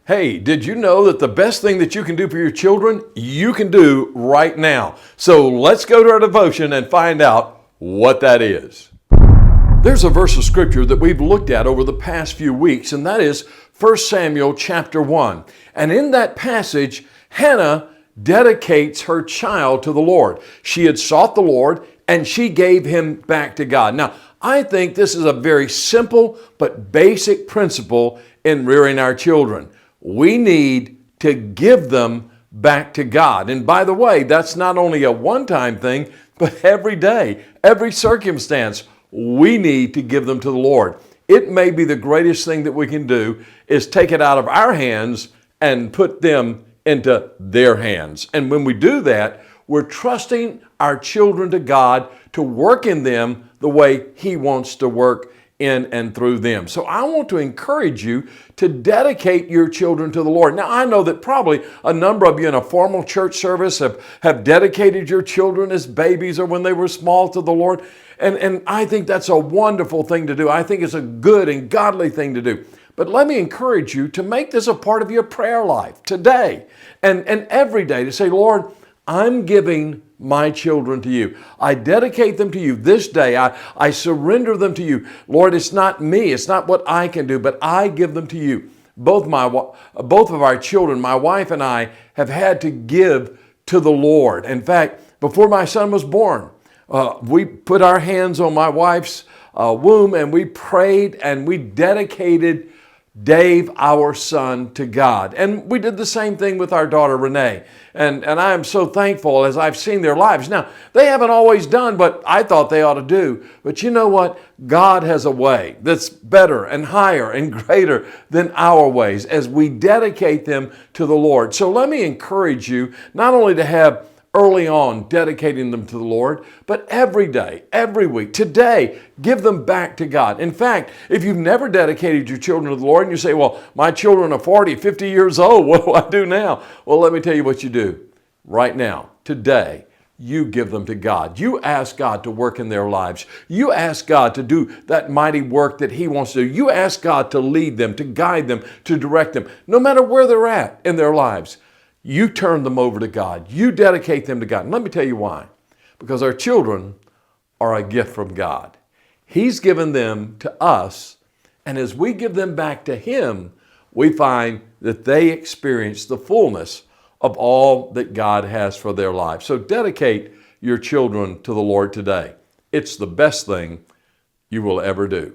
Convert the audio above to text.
Hey, did you know that the best thing that you can do for your children, you can do right now? So let's go to our devotion and find out what that is. There's a verse of scripture that we've looked at over the past few weeks, and that is 1 Samuel chapter 1. And in that passage, Hannah dedicates her child to the Lord. She had sought the Lord, and she gave him back to God. Now, I think this is a very simple but basic principle in rearing our children. We need to give them back to God. And by the way, that's not only a one-time thing, but every day, every circumstance, we need to give them to the Lord. It may be the greatest thing that we can do is take it out of our hands and put them into their hands. And when we do that, we're trusting our children to God to work in them the way He wants to work in and through them. So I want to encourage you to dedicate your children to the Lord. Now, I know that probably a number of you in a formal church service have dedicated your children as babies or when they were small to the Lord. And I think that's a wonderful thing to do. I think it's a good and godly thing to do. But let me encourage you to make this a part of your prayer life today and every day to say, Lord, I'm giving my children to you. I dedicate them to you this day. I surrender them to you. Lord, it's not me. It's not what I can do, but I give them to you. Both of our children, my wife and I, have had to give to the Lord. In fact, before my son was born, we put our hands on my wife's womb and we prayed and we dedicated Dave, our son, to God. And we did the same thing with our daughter, Renee. And I am so thankful as I've seen their lives. Now, they haven't always done what I thought they ought to do. But you know what? God has a way that's better and higher and greater than our ways as we dedicate them to the Lord. So let me encourage you not only to have early on dedicating them to the Lord, but every day, every week, today, give them back to God. In fact, if you've never dedicated your children to the Lord and you say, well, my children are 40, 50 years old, what do I do now? Well, let me tell you what you do. Right now, today, you give them to God. You ask God to work in their lives. You ask God to do that mighty work that He wants to do. You ask God to lead them, to guide them, to direct them, no matter where they're at in their lives. You turn them over to God. You dedicate them to God. And let me tell you why. Because our children are a gift from God. He's given them to us, and as we give them back to Him, we find that they experience the fullness of all that God has for their lives. So dedicate your children to the Lord today. It's the best thing you will ever do.